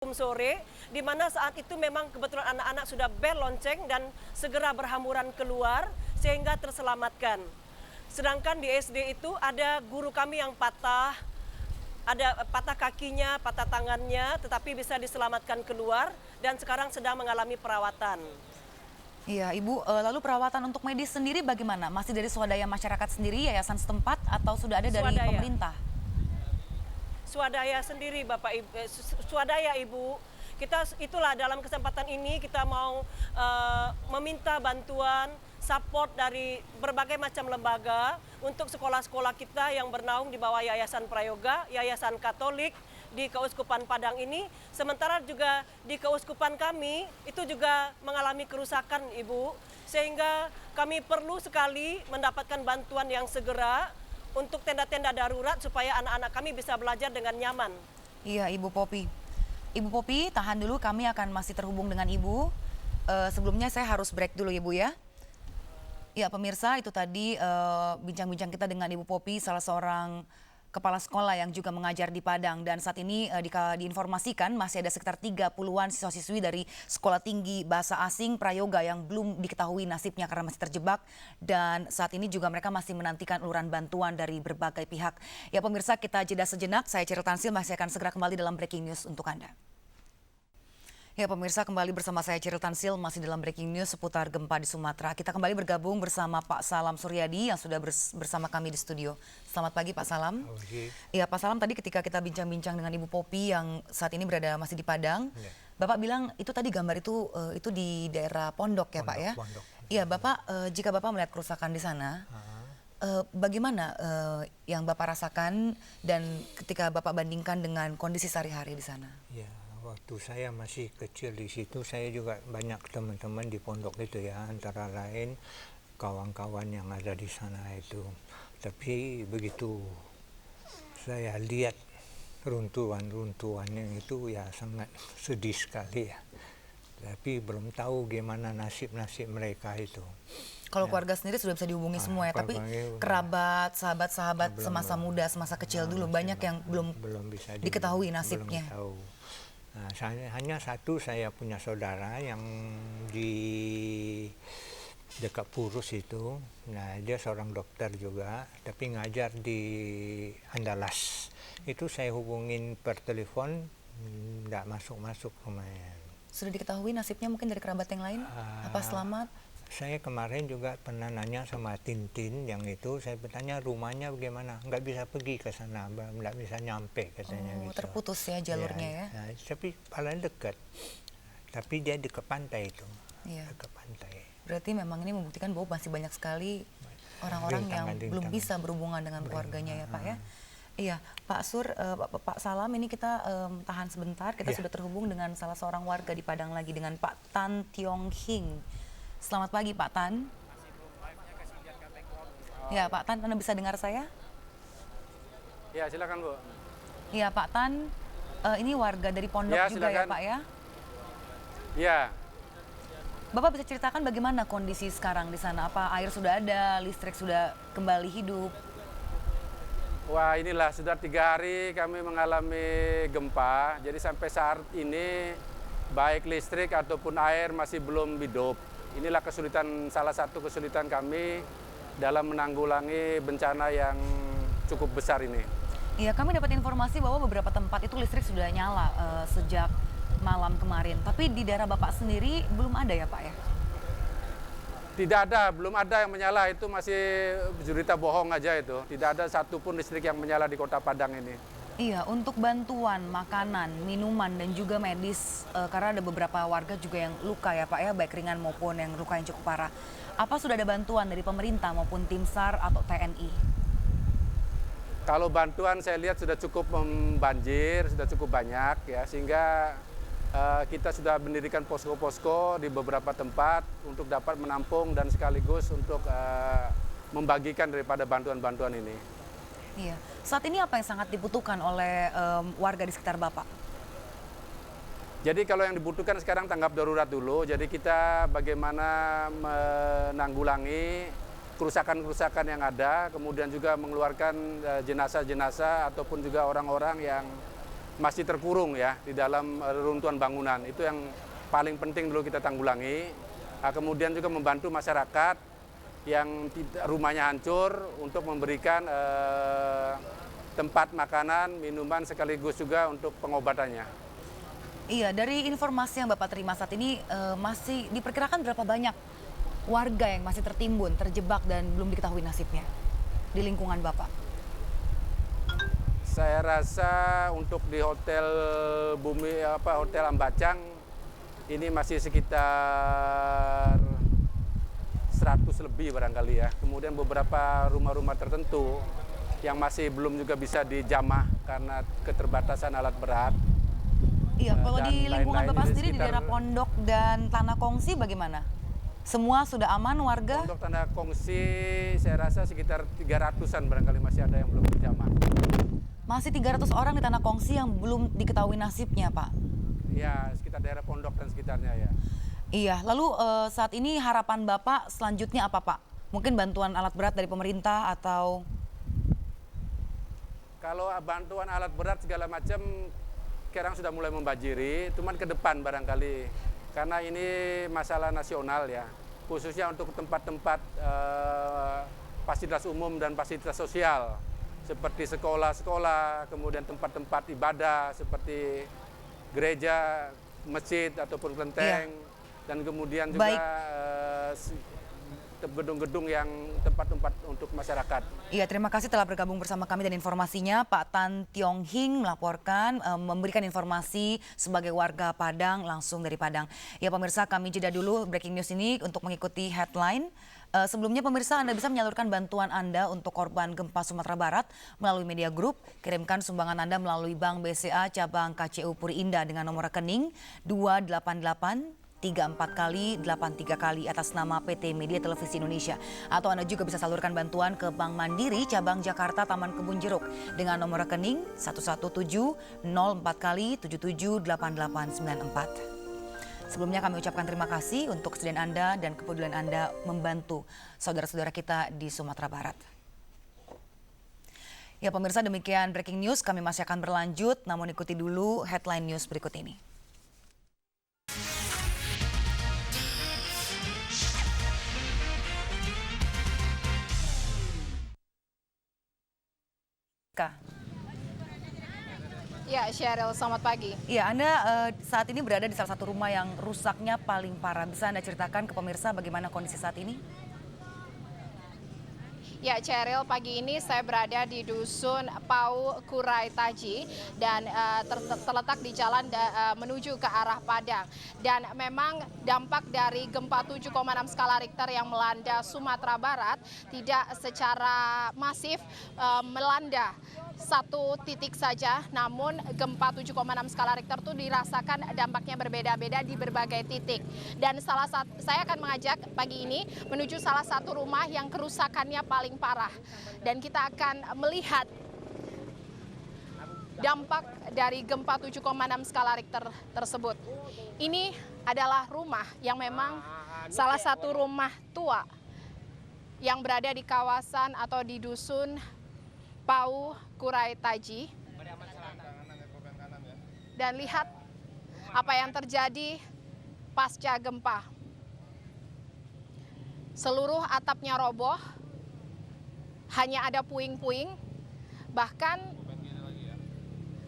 sore, di mana saat itu memang kebetulan anak-anak sudah bel lonceng dan segera berhamburan keluar sehingga terselamatkan. Sedangkan di SD itu ada guru kami yang patah, ada patah kakinya, patah tangannya, tetapi bisa diselamatkan keluar dan sekarang sedang mengalami perawatan. Iya, Ibu, lalu perawatan untuk medis sendiri bagaimana? Masih dari swadaya masyarakat sendiri, yayasan setempat, atau sudah ada dari Swadaya. pemerintah? Swadaya sendiri Bapak Ibu, swadaya Ibu. Kita itulah dalam kesempatan ini kita mau meminta bantuan support dari berbagai macam lembaga untuk sekolah-sekolah kita yang bernaung di bawah Yayasan Prayoga, Yayasan Katolik di Keuskupan Padang ini. Sementara juga di Keuskupan kami itu juga mengalami kerusakan Ibu, sehingga kami perlu sekali mendapatkan bantuan yang segera untuk tenda-tenda darurat supaya anak-anak kami bisa belajar dengan nyaman. Iya, Ibu Popi. Ibu Popi, tahan dulu, kami akan masih terhubung dengan Ibu. Sebelumnya saya harus break dulu Ibu ya. Ya, pemirsa, itu tadi bincang-bincang kita dengan Ibu Popi, salah seorang kepala sekolah yang juga mengajar di Padang. Dan saat ini diinformasikan masih ada sekitar 30-an siswa-siswi dari Sekolah Tinggi Bahasa Asing Prayoga yang belum diketahui nasibnya karena masih terjebak. Dan saat ini juga mereka masih menantikan uluran bantuan dari berbagai pihak. Ya pemirsa, kita jeda sejenak. Saya Cheryl Tansil masih akan segera kembali dalam Breaking News untuk Anda. Ya pemirsa, kembali bersama saya Cheryl Tansil masih dalam Breaking News seputar gempa di Sumatera. Kita kembali bergabung bersama Pak Salam Suryadi yang sudah bersama kami di studio. Selamat pagi Pak Salam. Iya Pak Salam, tadi ketika kita bincang-bincang dengan Ibu Popi yang saat ini berada masih di Padang, Bapak bilang itu tadi gambar itu di daerah Pondok ya Pak ya? Iya Bapak, jika Bapak melihat kerusakan di sana, bagaimana yang Bapak rasakan dan ketika Bapak bandingkan dengan kondisi sehari-hari di sana? Ya, waktu saya masih kecil di situ, saya juga banyak teman-teman di pondok itu ya, antara lain kawan-kawan yang ada di sana itu. Tapi begitu saya lihat runtuhan-runtuhannya itu ya sangat sedih sekali ya. Tapi belum tahu gimana nasib-nasib mereka itu. Kalau keluarga sendiri sudah bisa dihubungi semua ya, tapi kerabat, sahabat-sahabat semasa muda, semasa kecil dulu banyak yang belum bisa diketahui nasibnya. Belum tahu. Nah, hanya satu saya punya saudara yang di dekat Purus itu. Nah, dia seorang dokter juga, tapi ngajar di Andalas. Itu saya hubungin per telepon, nggak masuk-masuk rumahnya. Sudah diketahui nasibnya mungkin dari kerabat yang lain? Apa selamat? Saya kemarin juga pernah nanya sama Tintin yang itu, saya bertanya rumahnya bagaimana, nggak bisa pergi ke sana, nggak bisa nyampe katanya gitu. Terputus ya jalurnya ya? Nah, tapi paling dekat, tapi dia dekat pantai itu, dekat pantai. Berarti memang ini membuktikan bahwa masih banyak sekali orang-orang yang belum bisa berhubungan dengan keluarganya ya Pak ya? Iya, Pak Sur, Pak Salam, ini kita tahan sebentar, kita sudah terhubung dengan salah seorang warga di Padang lagi, dengan Pak Tan Tiong Hing. Selamat pagi Pak Tan. Ya Pak Tan, Anda bisa dengar saya? Ya silakan Bu. Iya Pak Tan, ini warga dari Pondok Ya, juga ya silakan. Pak ya? Ya, Bapak bisa ceritakan bagaimana kondisi sekarang di sana? Apa air sudah ada, listrik sudah kembali hidup? wah inilah sudah 3 hari kami mengalami gempa. Jadi sampai saat ini baik listrik ataupun air masih belum hidup. Inilah kesulitan, salah satu kesulitan kami dalam menanggulangi bencana yang cukup besar ini. Iya, kami dapat informasi bahwa beberapa tempat itu listrik sudah nyala sejak malam kemarin. Tapi di daerah Bapak sendiri belum ada ya Pak ya? Tidak ada, belum ada yang menyala, itu masih berita bohong aja itu. Tidak ada satupun listrik yang menyala di Kota Padang ini. Iya, untuk bantuan, makanan, minuman, dan juga medis, karena ada beberapa warga juga yang luka ya Pak ya, baik ringan maupun yang luka yang cukup parah. Apa sudah ada bantuan dari pemerintah maupun tim SAR atau TNI? Kalau bantuan saya lihat sudah cukup membanjir, sudah cukup banyak ya, sehingga kita sudah mendirikan posko-posko di beberapa tempat untuk dapat menampung dan sekaligus untuk membagikan daripada bantuan-bantuan ini. Iya, saat ini apa yang sangat dibutuhkan oleh warga di sekitar Bapak? Jadi kalau yang dibutuhkan sekarang tanggap darurat dulu, jadi kita bagaimana menanggulangi kerusakan-kerusakan yang ada, kemudian juga mengeluarkan jenazah-jenazah ataupun juga orang-orang masih terkurung ya di dalam reruntuhan bangunan. Itu yang paling penting dulu kita tanggulangi. Kemudian juga membantu masyarakat yang rumahnya hancur untuk memberikan tempat makanan, minuman sekaligus juga untuk pengobatannya. Iya, dari informasi yang Bapak terima saat ini masih diperkirakan berapa banyak warga yang masih tertimbun, terjebak dan belum diketahui nasibnya di lingkungan Bapak? Saya rasa untuk di Hotel Hotel Ambacang ini masih sekitar 100 lebih barangkali ya. Kemudian beberapa rumah-rumah tertentu yang masih belum juga bisa dijamah karena keterbatasan alat berat. Iya, kalau di lingkungan lain-lain Bapak di sendiri di sekitar- daerah Pondok dan Tanah Kongsi bagaimana? Semua sudah aman warga? Untuk Tanah Kongsi saya rasa sekitar 300-an barangkali masih ada yang belum dijamah. Masih 300 orang di Tanah Kongsi yang belum diketahui nasibnya, Pak. Ya, sekitar daerah Pondok dan sekitarnya ya. Iya, lalu saat ini harapan Bapak selanjutnya apa, Pak? Mungkin bantuan alat berat dari pemerintah atau... Kalau bantuan alat berat segala macam sekarang sudah mulai membanjiri, cuman ke depan barangkali. Karena ini masalah nasional ya, khususnya untuk tempat-tempat fasilitas umum dan fasilitas sosial. Seperti sekolah-sekolah, kemudian tempat-tempat ibadah seperti gereja, masjid ataupun kelenteng, dan kemudian juga gedung-gedung yang tempat-tempat untuk masyarakat. Iya, terima kasih telah bergabung bersama kami dan informasinya. Pak Tan Tiong Hing melaporkan, memberikan informasi sebagai warga Padang langsung dari Padang. Ya pemirsa, kami jeda dulu breaking news ini untuk mengikuti headline. Sebelumnya pemirsa, Anda bisa menyalurkan bantuan Anda untuk korban gempa Sumatera Barat melalui media group. Kirimkan sumbangan Anda melalui Bank BCA cabang KCU Puri Indah dengan nomor rekening 288 34 kali 83 kali atas nama PT Media Televisi Indonesia. Atau Anda juga bisa salurkan bantuan ke Bank Mandiri cabang Jakarta Taman Kebun Jeruk dengan nomor rekening 11704 kali 778894. Sebelumnya kami ucapkan terima kasih untuk kesediaan Anda dan kepedulian Anda membantu saudara-saudara kita di Sumatera Barat. Ya pemirsa, demikian breaking news, kami masih akan berlanjut, namun ikuti dulu headline news berikut ini. Ya, Sheryl, selamat pagi. Iya, Anda saat ini berada di salah satu rumah yang rusaknya paling parah. Bisa Anda ceritakan ke pemirsa bagaimana kondisi saat ini? Ya, Sheryl, pagi ini saya berada di Dusun Pau Kurai Taji dan terletak di jalan menuju ke arah Padang. Dan memang dampak dari gempa 7,6 skala Richter yang melanda Sumatera Barat tidak secara masif melanda satu titik saja, namun gempa 7,6 skala Richter itu dirasakan dampaknya berbeda-beda di berbagai titik. Dan saya akan mengajak pagi ini menuju salah satu rumah yang kerusakannya paling parah. Dan kita akan melihat dampak dari gempa 7,6 skala Richter tersebut. Ini adalah rumah yang memang salah satu rumah tua yang berada di kawasan atau di Dusun Pau Kurai Taji. Dan lihat apa yang terjadi pasca gempa. Seluruh atapnya roboh, hanya ada puing-puing, bahkan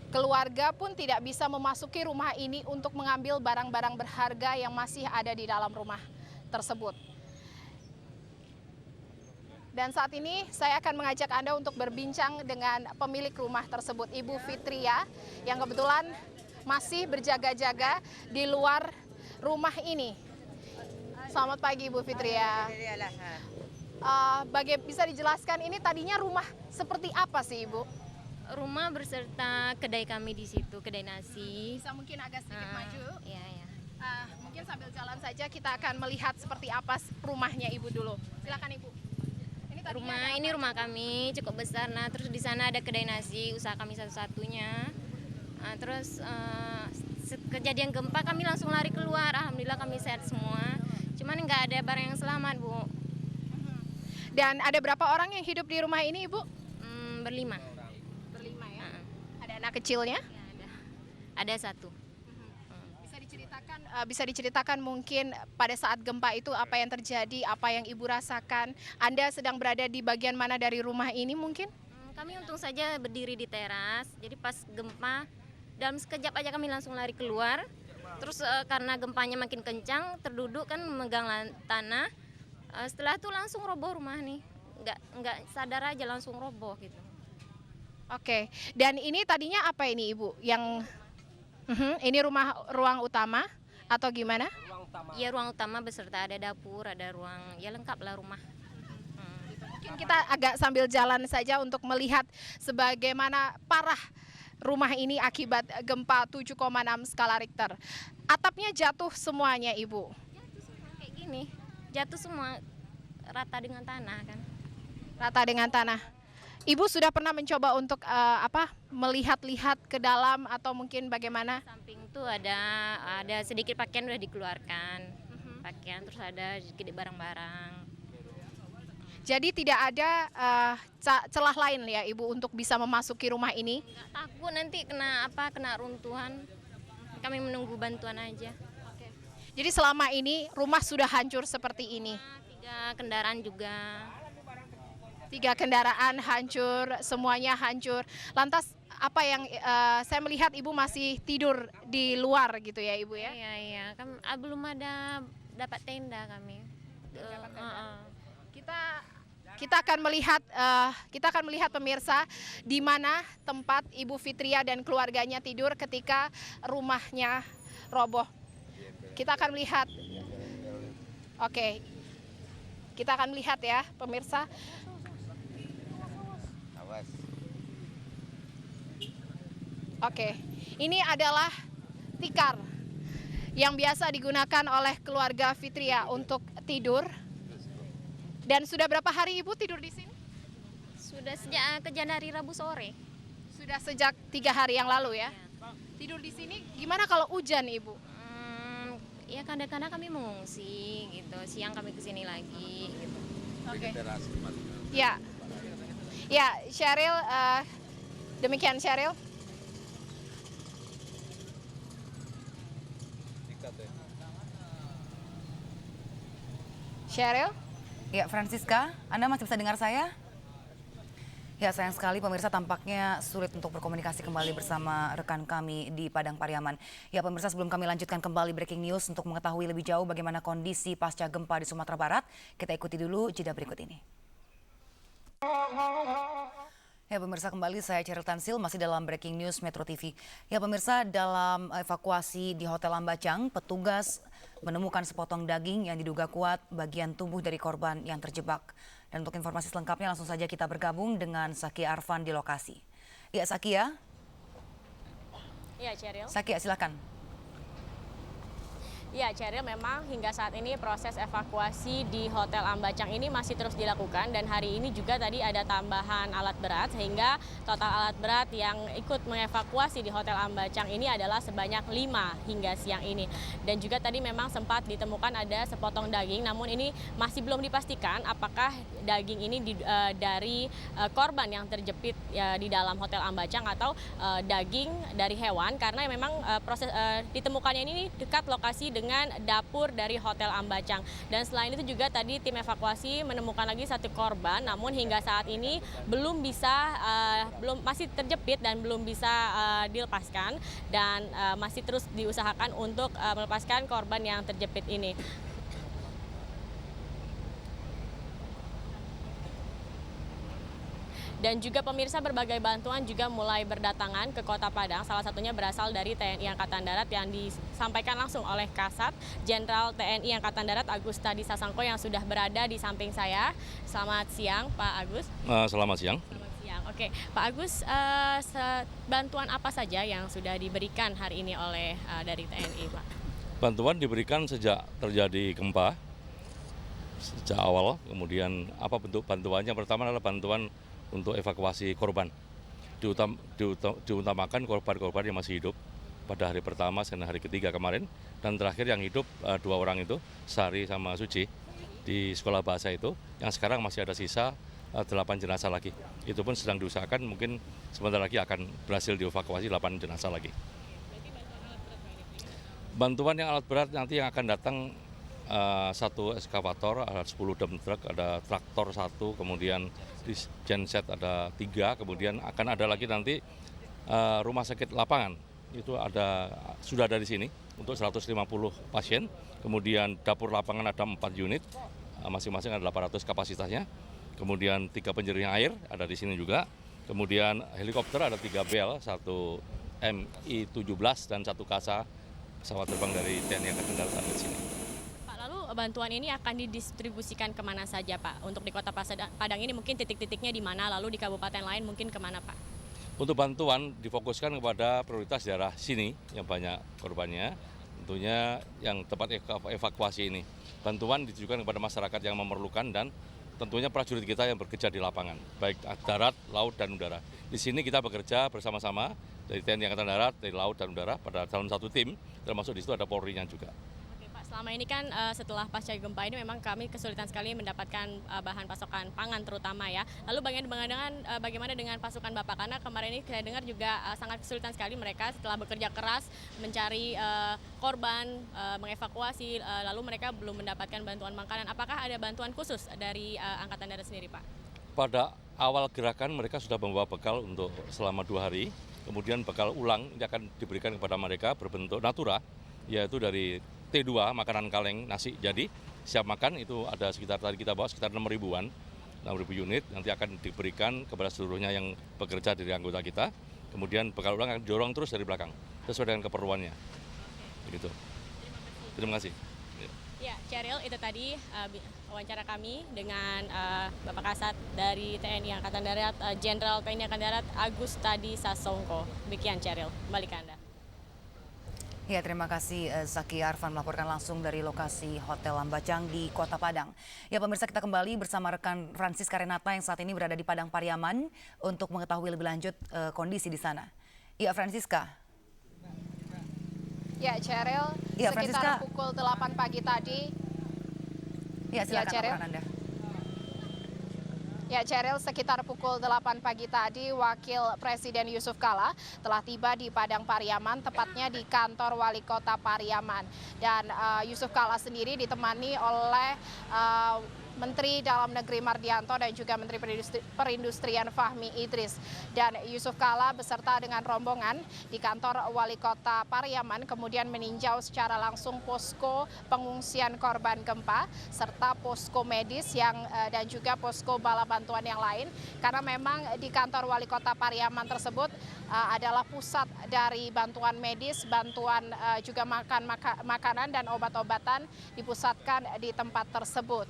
keluarga pun tidak bisa memasuki rumah ini untuk mengambil barang-barang berharga yang masih ada di dalam rumah tersebut. Dan saat ini saya akan mengajak Anda untuk berbincang dengan pemilik rumah tersebut, Ibu Fitria, yang kebetulan masih berjaga-jaga di luar rumah ini. Selamat pagi, Ibu Fitria. Bisa dijelaskan ini tadinya rumah seperti apa sih, Ibu? Rumah berserta kedai kami di situ, kedai nasi. Bisa mungkin agak sedikit maju. Iya, iya. Mungkin sambil jalan saja kita akan melihat seperti apa rumahnya Ibu dulu. Silakan Ibu. Ini rumah kami cukup besar. Nah, terus di sana ada kedai nasi, usaha kami satu-satunya. Terus kejadian gempa kami langsung lari keluar. Alhamdulillah kami sehat semua. Cuman nggak ada barang yang selamat, Bu. Dan ada berapa orang yang hidup di rumah ini, Ibu? Berlima. Berlima ya. Ada anak kecilnya? Ya, ada. Ada satu. Bisa diceritakan mungkin pada saat gempa itu apa yang terjadi, apa yang Ibu rasakan? Anda sedang berada di bagian mana dari rumah ini mungkin? Kami untung saja berdiri di teras, jadi pas gempa dalam sekejap aja kami langsung lari keluar. Terus karena gempanya makin kencang, terduduk kan memegang tanah. Setelah itu langsung roboh rumah nih, nggak sadar aja langsung roboh gitu. Oke, dan ini tadinya apa ini Ibu? Yang ini ruang utama atau gimana? Iya, ruang utama beserta ada dapur, ada ruang, ya lengkap lah rumah. Mungkin kita agak sambil jalan saja untuk melihat sebagaimana parah rumah ini akibat gempa 7,6 skala Richter. Atapnya jatuh semuanya, Ibu. Kayak gini, jatuh semua rata dengan tanah kan. Rata dengan tanah. Ibu sudah pernah mencoba untuk melihat-lihat ke dalam atau mungkin bagaimana? Samping tuh ada sedikit pakaian udah dikeluarkan. Pakaian, terus ada sedikit barang-barang. Jadi tidak ada celah lain ya Ibu untuk bisa memasuki rumah ini? Takut nanti kena runtuhan. Kami menunggu bantuan aja. Jadi selama ini rumah sudah hancur seperti ini? 3 kendaraan juga. 3 kendaraan hancur, semuanya hancur. Lantas apa yang saya melihat Ibu masih tidur di luar gitu ya Ibu ya? Iya. Belum ada dapat tenda kami. Kita akan melihat pemirsa di mana tempat Ibu Fitria dan keluarganya tidur ketika rumahnya roboh. Kita akan melihat. Oke. Kita akan melihat ya pemirsa. Oke, ini adalah tikar yang biasa digunakan oleh keluarga Fitria untuk tidur. Dan sudah berapa hari Ibu tidur di sini? Sudah sejak kejadian hari Rabu sore. Sudah sejak 3 hari yang lalu ya? Tidur di sini gimana kalau hujan Ibu? Ya kadang-kadang kami mengungsi gitu, siang kami kesini lagi gitu. Oke. Ya, Sheryl, demikian Sheryl. Sheryl? Ya, Francisca, Anda masih bisa dengar saya? Ya, sayang sekali pemirsa tampaknya sulit untuk berkomunikasi kembali bersama rekan kami di Padang Pariaman. Ya, pemirsa sebelum kami lanjutkan kembali breaking news untuk mengetahui lebih jauh bagaimana kondisi pasca gempa di Sumatera Barat, kita ikuti dulu jeda berikut ini. Ya pemirsa, kembali saya Cheryl Tansil masih dalam breaking news Metro TV. Ya pemirsa, dalam evakuasi di Hotel Ambacang, petugas menemukan sepotong daging yang diduga kuat bagian tubuh dari korban yang terjebak. Dan untuk informasi selengkapnya langsung saja kita bergabung dengan Sakia Arfan di lokasi. Ya Sakia. Ya Cheryl. Sakia silakan. Ya, Cheryl, memang hingga saat ini proses evakuasi di Hotel Ambacang ini masih terus dilakukan dan hari ini juga tadi ada tambahan alat berat sehingga total alat berat yang ikut mengevakuasi di Hotel Ambacang ini adalah sebanyak 5 hingga siang ini. Dan juga tadi memang sempat ditemukan ada sepotong daging, namun ini masih belum dipastikan apakah daging ini dari korban yang terjepit di dalam Hotel Ambacang atau daging dari hewan, karena memang proses ditemukannya ini dekat lokasi dengan dapur dari Hotel Ambacang. Dan selain itu juga tadi tim evakuasi menemukan lagi 1 korban, namun hingga saat ini masih terjepit dan belum bisa dilepaskan, dan masih terus diusahakan untuk melepaskan korban yang terjepit ini. Dan juga pemirsa, berbagai bantuan juga mulai berdatangan ke Kota Padang, salah satunya berasal dari TNI Angkatan Darat yang disampaikan langsung oleh Kasat Jenderal TNI Angkatan Darat Agus Tadi Sasangko yang sudah berada di samping saya. Selamat siang Pak Agus. Selamat siang. Selamat siang. Oke, Pak Agus, bantuan apa saja yang sudah diberikan hari ini oleh dari TNI, Pak? Bantuan diberikan sejak terjadi gempa, sejak awal. Kemudian apa bentuk bantuannya? Pertama adalah bantuan untuk evakuasi korban. Diutamakan korban-korban yang masih hidup pada hari pertama dan hari ketiga kemarin. Dan terakhir yang hidup 2 orang itu, Sari sama Suci, di sekolah bahasa itu. Yang sekarang masih ada sisa 8 jenazah lagi. Itu pun sedang diusahakan, mungkin sebentar lagi akan berhasil dievakuasi 8 jenazah lagi. Berarti Bantuan yang alat berat nanti yang akan datang satu eskavator, ada 10 dump truck, ada traktor 1, kemudian di genset ada 3, kemudian akan ada lagi nanti rumah sakit lapangan. Itu sudah ada di sini untuk 150 pasien, kemudian dapur lapangan ada 4 unit, masing-masing ada 800 kapasitasnya, kemudian 3 penjernih air ada di sini juga, kemudian helikopter ada 3 Bell, 1 Mi-17 dan 1 Kasa pesawat terbang dari TNI Angkatan Darat ada di sini. Pak, lalu bantuan ini akan didistribusikan kemana saja, Pak? Untuk di Kota Padang ini mungkin titik-titiknya di mana, lalu di kabupaten lain mungkin kemana, Pak? Untuk bantuan difokuskan kepada prioritas daerah sini yang banyak korbannya, tentunya yang tempat evakuasi ini. Bantuan ditujukan kepada masyarakat yang memerlukan dan tentunya prajurit kita yang bekerja di lapangan, baik darat, laut, dan udara. Di sini kita bekerja bersama-sama dari TNI Angkatan Darat, dari laut dan udara pada dalam satu tim, termasuk di situ ada Polri-nya juga. Oke, Pak, selama ini kan setelah pasca gempa ini memang kami kesulitan sekali mendapatkan bahan pasokan pangan terutama ya. Lalu bagaimana dengan pasukan Bapak? Karena kemarin ini saya dengar juga sangat kesulitan sekali mereka setelah bekerja keras mencari korban, mengevakuasi, lalu mereka belum mendapatkan bantuan makanan. Apakah ada bantuan khusus dari Angkatan Darat sendiri, Pak? Pada awal gerakan mereka sudah membawa bekal untuk selama 2 hari, kemudian bekal ulang ini akan diberikan kepada mereka berbentuk natura, yaitu dari T2, makanan kaleng, nasi jadi, siap makan, itu ada sekitar, tadi kita bawa sekitar 6.000-an, 6.000 unit, nanti akan diberikan kepada seluruhnya yang bekerja dari anggota kita, kemudian bekal ulang akan dorong terus dari belakang, sesuai dengan keperluannya. Begitu. Terima kasih. Ya, Cheryl, itu tadi wawancara kami dengan Bapak Kasat dari TNI Angkatan Darat, Jenderal TNI Angkatan Darat Agus Tadi Sasongko. Demikian, Cheryl. Kembali ke Anda. Ya, terima kasih Zaki Arfan melaporkan langsung dari lokasi Hotel Lambacang di Kota Padang. Ya, pemirsa, kita kembali bersama rekan Francisca Renata yang saat ini berada di Padang Pariaman untuk mengetahui lebih lanjut kondisi di sana. Ya, Francisca. Ya, Cheryl, ya, sekitar pukul 8 pagi tadi. Ya, silakan laporan Anda. Ya, Cheryl, sekitar pukul 8 pagi tadi, Wakil Presiden Yusuf Kala telah tiba di Padang Pariaman, tepatnya di kantor Wali Kota Pariaman. Dan Yusuf Kala sendiri ditemani oleh Menteri Dalam Negeri Mardianto dan juga Menteri Perindustrian Fahmi Idris. Dan Yusuf Kala beserta dengan rombongan di kantor Wali Kota Pariaman kemudian meninjau secara langsung posko pengungsian korban gempa serta posko medis dan juga posko bala bantuan yang lain. Karena memang di kantor Wali Kota Pariaman tersebut adalah pusat dari bantuan medis, bantuan juga makanan dan obat-obatan dipusatkan di tempat tersebut.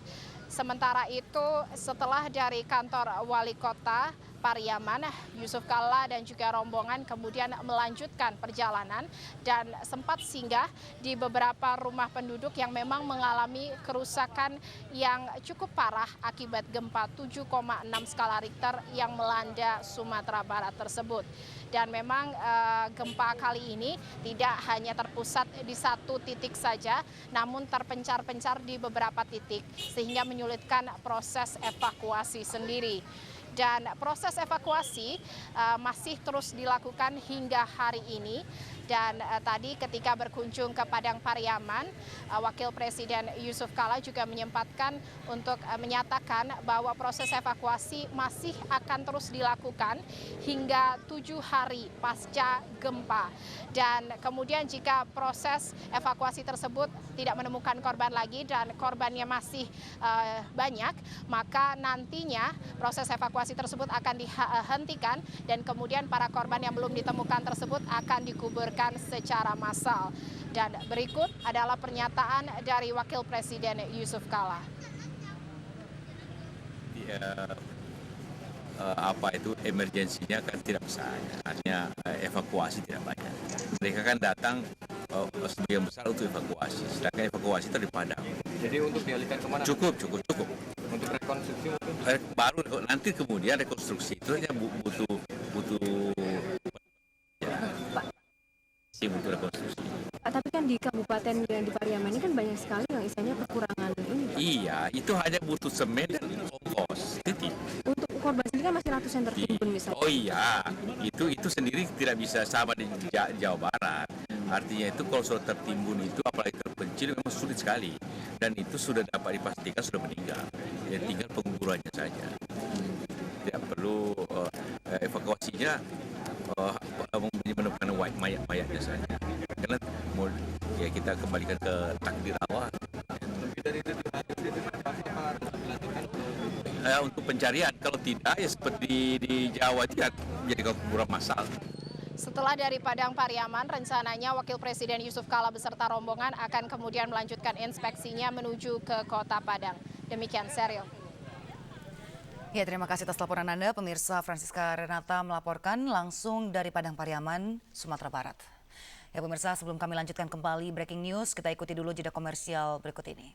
Sementara itu, setelah dari kantor Wali Kota Pariaman, Yusuf Kala dan juga rombongan kemudian melanjutkan perjalanan dan sempat singgah di beberapa rumah penduduk yang memang mengalami kerusakan yang cukup parah akibat gempa 7,6 skala Richter yang melanda Sumatera Barat tersebut. Dan memang gempa kali ini tidak hanya terpusat di satu titik saja, namun terpencar-pencar di beberapa titik sehingga menyulitkan proses evakuasi sendiri. Dan proses evakuasi masih terus dilakukan hingga hari ini. Dan tadi ketika berkunjung ke Padang Pariaman, Wakil Presiden Yusuf Kala juga menyempatkan untuk menyatakan bahwa proses evakuasi masih akan terus dilakukan hingga 7 hari pasca gempa. Dan kemudian jika proses evakuasi tersebut tidak menemukan korban lagi dan korbannya masih banyak, maka nantinya proses evakuasi tersebut akan dihentikan dan kemudian para korban yang belum ditemukan tersebut akan dikuburkan secara massal. Dan berikut adalah pernyataan dari Wakil Presiden Yusuf Kala. Emergensinya kan tidak besar, artinya evakuasi tidak banyak. Mereka kan datang sebagian besar untuk evakuasi, sedangkan evakuasi itu di Padang. Jadi untuk dialihkan kemana? Cukup. Untuk rekonstruksi mungkin? Baru nanti kemudian rekonstruksi itu hanya butuh rekonstruksi. Tapi kan di kabupaten yang di Pariaman ini kan banyak sekali yang istilahnya kekurangan ini. Iya, itu hanya butuh semen dan ongkos. Titik. Untuk korban sendiri kan masih ratusan tertimbun misalnya. Oh iya, itu sendiri tidak bisa sama di Jawa Barat. Artinya itu kalau sudah tertimbun itu apalagi terpencil memang sulit sekali. Dan itu sudah dapat dipastikan sudah meninggal. Ya, tinggal penguburannya saja. Tidak perlu evakuasinya menemukan mayat-mayatnya saja. Karena ya kita kembalikan ke takdir awal. Untuk pencarian, kalau tidak ya seperti di Jawa itu jadi kuburan massal. Setelah dari Padang Pariaman, rencananya Wakil Presiden Yusuf Kala beserta rombongan akan kemudian melanjutkan inspeksinya menuju ke Kota Padang. Demikian, Seril. Ya, terima kasih atas laporan Anda. Pemirsa, Francisca Renata melaporkan langsung dari Padang Pariaman, Sumatera Barat. Ya pemirsa, sebelum kami lanjutkan kembali breaking news, kita ikuti dulu jeda komersial berikut ini.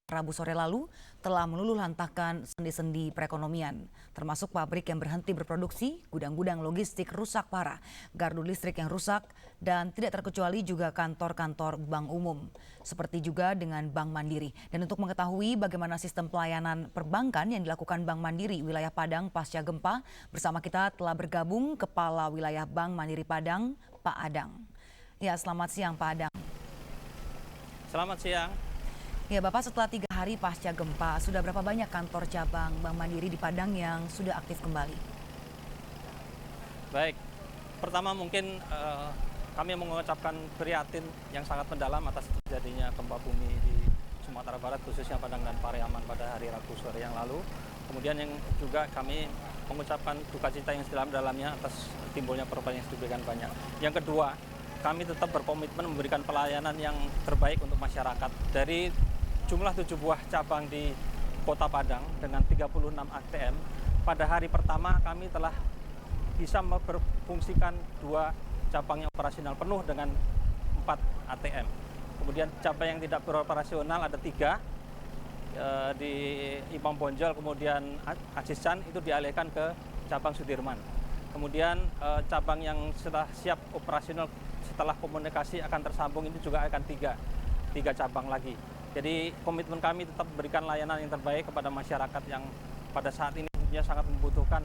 Rabu sore lalu telah meluluh lantahkan sendi-sendi perekonomian, termasuk pabrik yang berhenti berproduksi, gudang-gudang logistik rusak parah, gardu listrik yang rusak, dan tidak terkecuali juga kantor-kantor bank umum, seperti juga dengan Bank Mandiri. Dan untuk mengetahui bagaimana sistem pelayanan perbankan yang dilakukan Bank Mandiri wilayah Padang pasca gempa, bersama kita telah bergabung Kepala Wilayah Bank Mandiri Padang, Pak Adang. Ya, selamat siang Pak Adang. Selamat siang. Ya Bapak, setelah 3 hari pasca gempa, sudah berapa banyak kantor cabang Bank Mandiri di Padang yang sudah aktif kembali? Baik, pertama mungkin kami mengucapkan prihatin yang sangat mendalam atas terjadinya gempa bumi di Sumatera Barat, khususnya Padang dan Pariaman pada hari Rabu sore yang lalu. Kemudian yang juga kami mengucapkan duka cita yang sedalam-dalamnya atas timbulnya korban yang sedemikian banyak. Yang kedua, kami tetap berkomitmen memberikan pelayanan yang terbaik untuk masyarakat. Dari jumlah 7 buah cabang di Kota Padang dengan 36 ATM, pada hari pertama kami telah bisa memperfungsikan 2 cabang yang operasional penuh dengan 4 ATM. Kemudian cabang yang tidak beroperasional ada 3 di Imam Bonjol, kemudian Aziz Chan itu dialihkan ke cabang Sudirman. Kemudian cabang yang sudah siap operasional setelah komunikasi akan tersambung ini juga akan 3 cabang lagi. Jadi komitmen kami tetap memberikan layanan yang terbaik kepada masyarakat yang pada saat ini tentunya sangat membutuhkan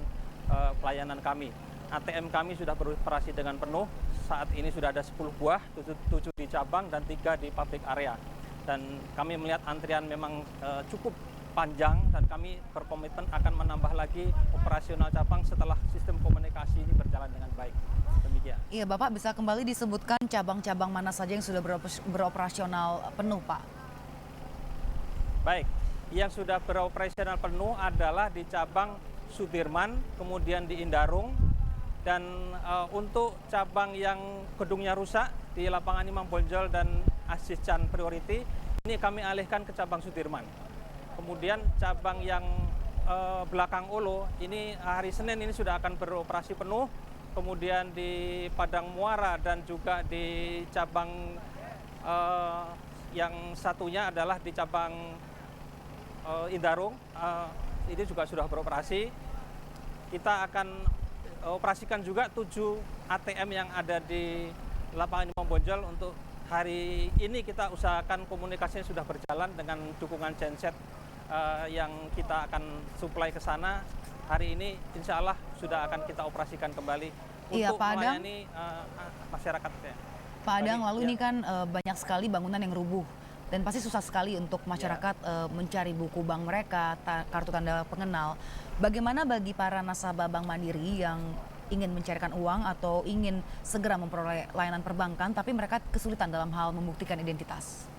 pelayanan kami. ATM kami sudah beroperasi dengan penuh, saat ini sudah ada 10 buah, 7 di cabang dan 3 di public area. Dan kami melihat antrian memang cukup panjang dan kami berkomitmen akan menambah lagi operasional cabang setelah sistem komunikasi ini berjalan dengan baik. Demikian. Iya Bapak, bisa kembali disebutkan cabang-cabang mana saja yang sudah beroperasional penuh Pak? Baik, yang sudah beroperasional penuh adalah di cabang Sudirman, kemudian di Indarung, dan untuk cabang yang gedungnya rusak di lapangan Imam Bonjol dan Aziz Chan Priority, ini kami alihkan ke cabang Sudirman. Kemudian cabang yang belakang Olo, ini hari Senin ini sudah akan beroperasi penuh, kemudian di Padang Muara dan juga di cabang yang satunya adalah di cabang Indarung, ini juga sudah beroperasi. Kita akan operasikan juga 7 ATM yang ada di lapangan Imam Bonjol. Untuk hari ini kita usahakan komunikasinya sudah berjalan dengan dukungan genset yang kita akan suplai ke sana. Hari ini insya Allah sudah akan kita operasikan kembali untuk melayani masyarakat. Pak Adang, lalu ini kan banyak sekali bangunan yang rubuh. Dan pasti susah sekali untuk masyarakat mencari buku bank mereka, kartu tanda pengenal. Bagaimana bagi para nasabah Bank Mandiri yang ingin mencairkan uang atau ingin segera memperoleh layanan perbankan, tapi mereka kesulitan dalam hal membuktikan identitas?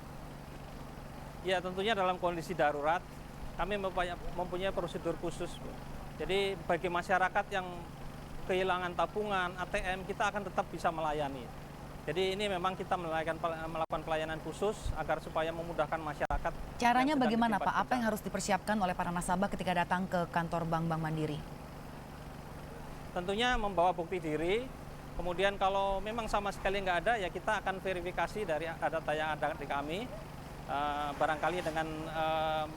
Ya, tentunya dalam kondisi darurat kami mempunyai prosedur khusus, Bu. Jadi bagi masyarakat yang kehilangan tabungan, ATM, kita akan tetap bisa melayani. Jadi ini memang kita melakukan pelayanan khusus agar supaya memudahkan masyarakat. Caranya bagaimana Pak? Apa yang harus dipersiapkan oleh para nasabah ketika datang ke kantor Bank Mandiri? Tentunya membawa bukti diri, kemudian kalau memang sama sekali nggak ada, ya kita akan verifikasi dari data yang ada di kami. Barangkali dengan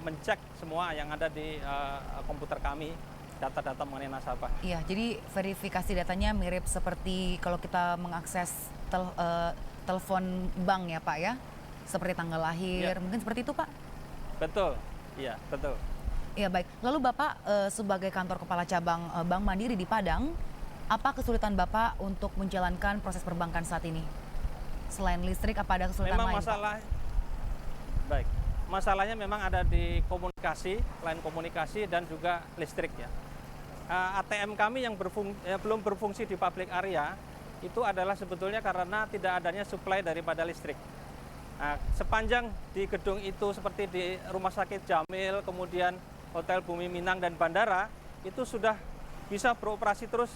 mencek semua yang ada di komputer kami, data-data mengenai nasabah. Iya, jadi verifikasi datanya mirip seperti kalau kita mengakses telepon bank ya Pak ya? Seperti tanggal lahir, mungkin seperti itu Pak? Betul, iya betul. Iya baik, lalu Bapak sebagai kantor kepala cabang Bank Mandiri di Padang, apa kesulitan Bapak untuk menjalankan proses perbankan saat ini? Selain listrik, apa ada kesulitan memang lain masalah, Pak? Baik, masalahnya memang ada di komunikasi, lain komunikasi dan juga listrik ya. ATM kami yang belum berfungsi di public area itu adalah sebetulnya karena tidak adanya suplai daripada listrik. Nah, sepanjang di gedung itu seperti di Rumah Sakit Jamil, kemudian Hotel Bumi Minang dan Bandara, itu sudah bisa beroperasi terus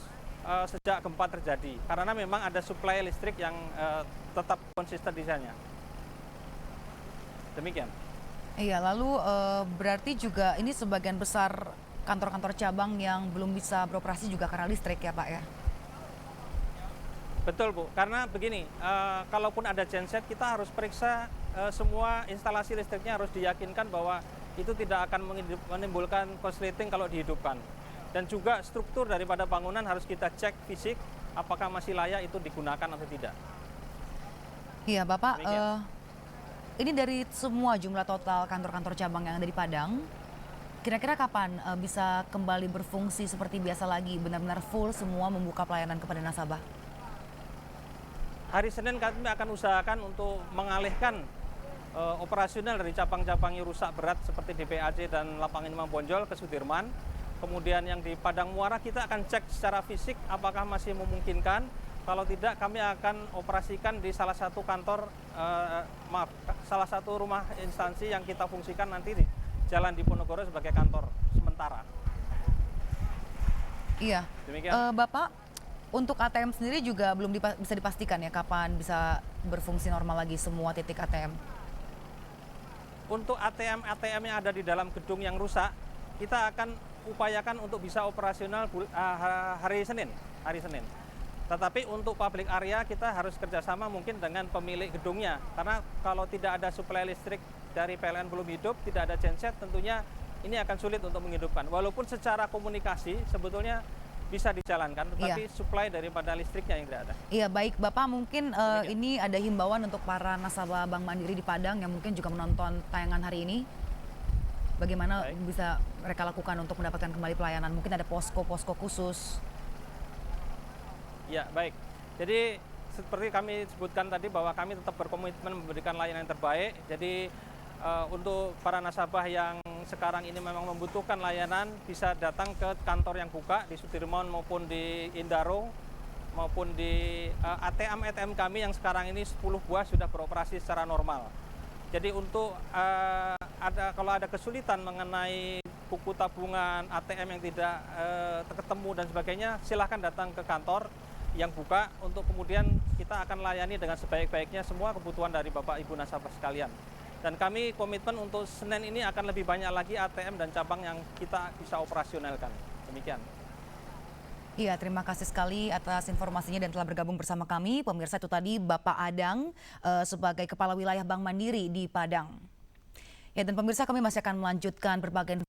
sejak gempa terjadi. Karena memang ada suplai listrik yang tetap konsisten di sana. Demikian. Iya, lalu berarti juga ini sebagian besar kantor-kantor cabang yang belum bisa beroperasi juga karena listrik ya Pak ya? Betul Bu, karena begini, kalaupun ada genset kita harus periksa semua instalasi listriknya, harus diyakinkan bahwa itu tidak akan menimbulkan korsleting kalau dihidupkan. Dan juga struktur daripada bangunan harus kita cek fisik, apakah masih layak itu digunakan atau tidak. Iya Bapak, ini dari semua jumlah total kantor-kantor cabang yang ada di Padang, kira-kira kapan bisa kembali berfungsi seperti biasa lagi, benar-benar full semua membuka pelayanan kepada nasabah? Hari Senin kami akan usahakan untuk mengalihkan operasional dari cabang-cabang yang rusak berat seperti DPAJ dan Lapangan Imam Bonjol ke Sudirman. Kemudian yang di Padang Muara kita akan cek secara fisik apakah masih memungkinkan. Kalau tidak, kami akan operasikan di salah satu kantor, salah satu rumah instansi yang kita fungsikan nanti di Jalan Diponegoro sebagai kantor sementara. Iya. Demikian. Bapak, untuk ATM sendiri juga belum bisa dipastikan ya kapan bisa berfungsi normal lagi semua titik ATM? Untuk ATM yang ada di dalam gedung yang rusak, kita akan upayakan untuk bisa operasional hari Senin. Tetapi untuk public area kita harus kerjasama mungkin dengan pemilik gedungnya. Karena kalau tidak ada suplai listrik dari PLN belum hidup, tidak ada genset, tentunya ini akan sulit untuk menghidupkan. Walaupun secara komunikasi sebetulnya bisa dijalankan, tetapi suplai daripada listriknya yang tidak ada. Iya baik, Bapak mungkin ini ada himbauan untuk para nasabah Bank Mandiri di Padang yang mungkin juga menonton tayangan hari ini. Bagaimana bisa mereka lakukan untuk mendapatkan kembali pelayanan? Mungkin ada posko-posko khusus. Ya, baik. Jadi seperti kami sebutkan tadi bahwa kami tetap berkomitmen memberikan layanan yang terbaik. Jadi untuk para nasabah yang sekarang ini memang membutuhkan layanan bisa datang ke kantor yang buka di Sudirman maupun di Indaro maupun di ATM kami yang sekarang ini 10 buah sudah beroperasi secara normal. Jadi untuk kalau ada kesulitan mengenai buku tabungan, ATM yang tidak ketemu dan sebagainya, silahkan datang ke kantor yang buka untuk kemudian kita akan layani dengan sebaik-baiknya semua kebutuhan dari Bapak Ibu nasabah sekalian. Dan kami komitmen untuk Senin ini akan lebih banyak lagi ATM dan cabang yang kita bisa operasionalkan. Demikian. Iya, terima kasih sekali atas informasinya dan telah bergabung bersama kami. Pemirsa, itu tadi Bapak Adang sebagai Kepala Wilayah Bank Mandiri di Padang. Ya, dan pemirsa, kami masih akan melanjutkan berbagai.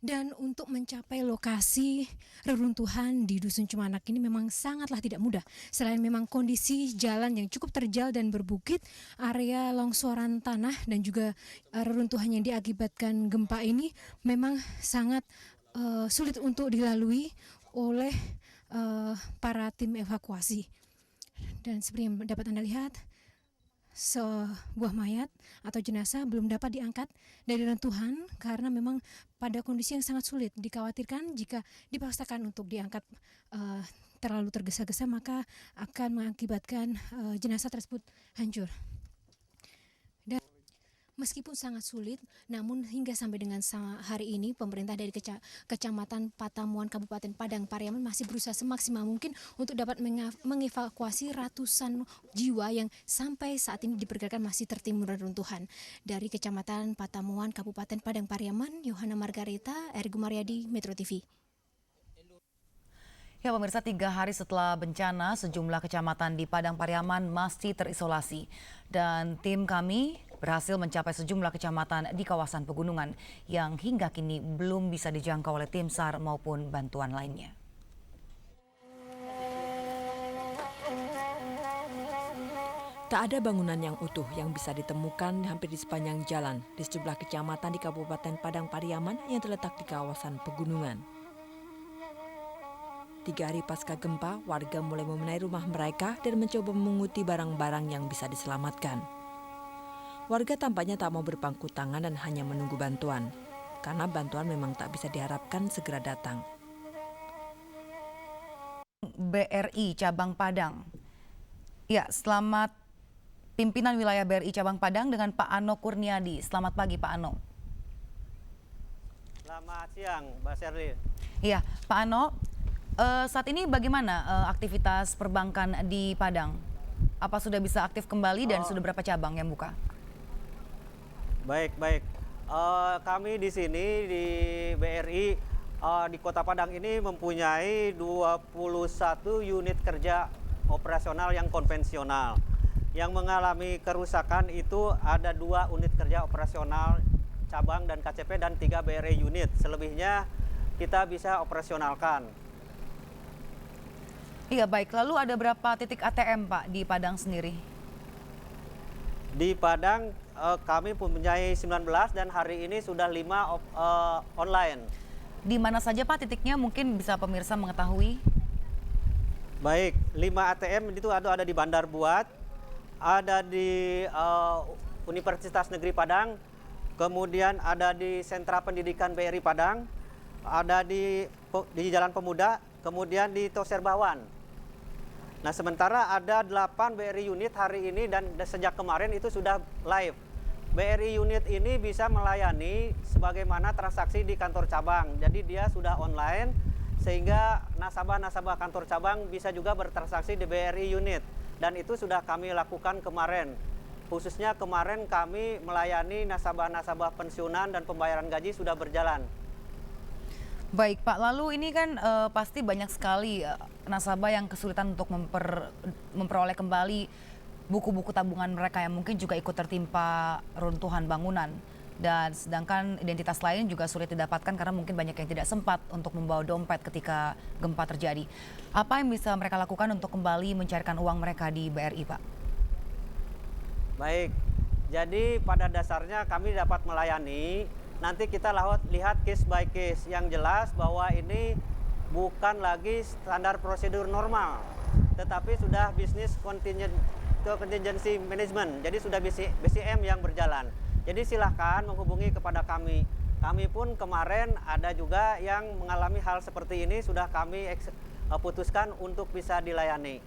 Dan untuk mencapai lokasi reruntuhan di Dusun Cumanak ini memang sangatlah tidak mudah. Selain memang kondisi jalan yang cukup terjal dan berbukit, area longsoran tanah dan juga reruntuhan yang diakibatkan gempa ini memang sangat sulit untuk dilalui oleh para tim evakuasi. Dan seperti yang dapat Anda lihat, sebuah mayat atau jenazah belum dapat diangkat dari reruntuhan karena memang pada kondisi yang sangat sulit. Dikhawatirkan jika dipaksakan untuk diangkat terlalu tergesa-gesa maka akan mengakibatkan jenazah tersebut hancur. Dan meskipun sangat sulit, namun hingga sampai dengan hari ini pemerintah dari Kecamatan Patamuan Kabupaten Padang Pariaman masih berusaha semaksimal mungkin untuk dapat mengevakuasi ratusan jiwa yang sampai saat ini diperkirakan masih tertimbun reruntuhan. Dari Kecamatan Patamuan Kabupaten Padang Pariaman, Yohana Margareta, Ergo Mariadi, Metro TV. Ya pemirsa, 3 hari setelah bencana, sejumlah kecamatan di Padang Pariaman masih terisolasi. Dan tim kami berhasil mencapai sejumlah kecamatan di kawasan pegunungan yang hingga kini belum bisa dijangkau oleh tim SAR maupun bantuan lainnya. Tak ada bangunan yang utuh yang bisa ditemukan hampir di sepanjang jalan di sejumlah kecamatan di Kabupaten Padang Pariaman yang terletak di kawasan pegunungan. 3 hari pasca gempa, warga mulai membenahi rumah mereka dan mencoba memunguti barang-barang yang bisa diselamatkan. Warga tampaknya tak mau berpangku tangan dan hanya menunggu bantuan, karena bantuan memang tak bisa diharapkan segera datang. BRI Cabang Padang. Ya, selamat pimpinan wilayah BRI Cabang Padang dengan Pak Ano Kurniadi. Selamat pagi Pak Ano. Selamat siang Mbak Sherly. Iya, Pak Ano. Saat ini bagaimana aktivitas perbankan di Padang? Apa sudah bisa aktif kembali dan sudah berapa cabang yang buka? Baik. Kami di sini di BRI di Kota Padang ini mempunyai 21 unit kerja operasional yang konvensional. Yang mengalami kerusakan itu ada 2 unit kerja operasional cabang dan KCP dan 3 BRI unit. Selebihnya kita bisa operasionalkan. Iya baik, lalu ada berapa titik ATM Pak di Padang sendiri? Di Padang kami mempunyai 19 dan hari ini sudah 5 online. Di mana saja Pak titiknya, mungkin bisa pemirsa mengetahui? Baik, 5 ATM itu ada di Bandar Buat, ada di Universitas Negeri Padang, kemudian ada di Sentra Pendidikan BRI Padang, ada di Jalan Pemuda, kemudian di Toserbawan. Nah, sementara ada 8 BRI unit hari ini dan sejak kemarin itu sudah live. BRI unit ini bisa melayani sebagaimana transaksi di kantor cabang. Jadi dia sudah online sehingga nasabah-nasabah kantor cabang bisa juga bertransaksi di BRI unit. Dan itu sudah kami lakukan kemarin. Khususnya kemarin kami melayani nasabah-nasabah pensiunan dan pembayaran gaji sudah berjalan. Baik Pak, lalu ini kan pasti banyak sekali nasabah yang kesulitan untuk memperoleh kembali buku-buku tabungan mereka yang mungkin juga ikut tertimpa runtuhan bangunan. Dan sedangkan identitas lain juga sulit didapatkan karena mungkin banyak yang tidak sempat untuk membawa dompet ketika gempa terjadi. Apa yang bisa mereka lakukan untuk kembali mencairkan uang mereka di BRI Pak? Baik, jadi pada dasarnya kami dapat melayani. Nanti kita lihat case by case yang jelas bahwa ini bukan lagi standar prosedur normal, tetapi sudah bisnis contingency management, jadi sudah BCM yang berjalan. Jadi silahkan menghubungi kepada kami. Kami pun kemarin ada juga yang mengalami hal seperti ini, sudah kami putuskan untuk bisa dilayani.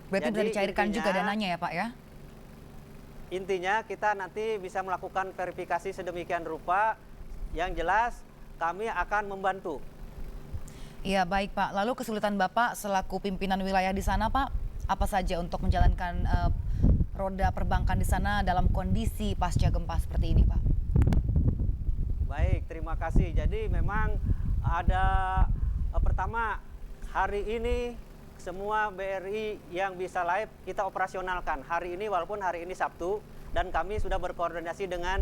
Berarti bisa dicairkan juga dananya ya Pak ya? Intinya kita nanti bisa melakukan verifikasi sedemikian rupa, yang jelas kami akan membantu. Iya baik Pak, lalu kesulitan Bapak selaku pimpinan wilayah di sana Pak, apa saja untuk menjalankan roda perbankan di sana dalam kondisi pasca gempa seperti ini Pak? Baik, terima kasih. Jadi memang ada pertama hari ini semua BRI yang bisa live kita operasionalkan hari ini, walaupun hari ini Sabtu, dan kami sudah berkoordinasi dengan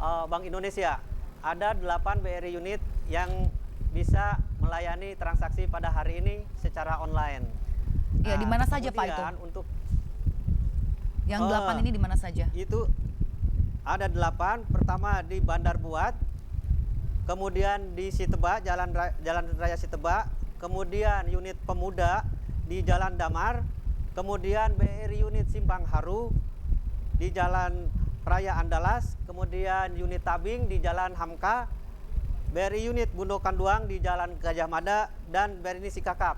Bank Indonesia. Ada 8 BRI unit yang bisa melayani transaksi pada hari ini secara online. Ya, di mana saja Pak itu? Untuk yang 8 ini di mana saja? Itu ada 8, pertama di Bandar Buat, kemudian di Sitebak, Jalan Raya Sitebak, kemudian unit Pemuda di Jalan Damar, kemudian BRI unit Simpang Haru di Jalan Raya Andalas, kemudian unit Tabing di Jalan Hamka, BRI unit Bundo Kanduang di Jalan Gajah Mada, dan BRI Sikakap.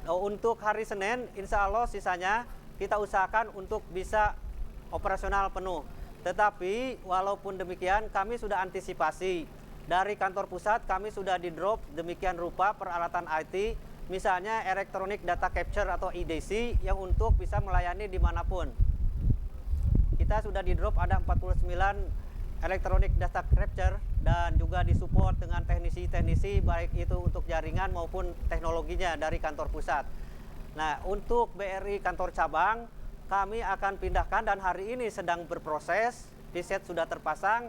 Untuk hari Senin, insya Allah sisanya kita usahakan untuk bisa operasional penuh. Tetapi walaupun demikian kami sudah antisipasi. Dari kantor pusat kami sudah di-drop demikian rupa peralatan IT, misalnya Electronic Data Capture atau EDC yang untuk bisa melayani dimanapun. Kita sudah di-drop ada 49 Electronic Data Capture dan juga disupport dengan teknisi-teknisi baik itu untuk jaringan maupun teknologinya dari kantor pusat. Nah, untuk BRI kantor cabang kami akan pindahkan dan hari ini sedang berproses, PSET sudah terpasang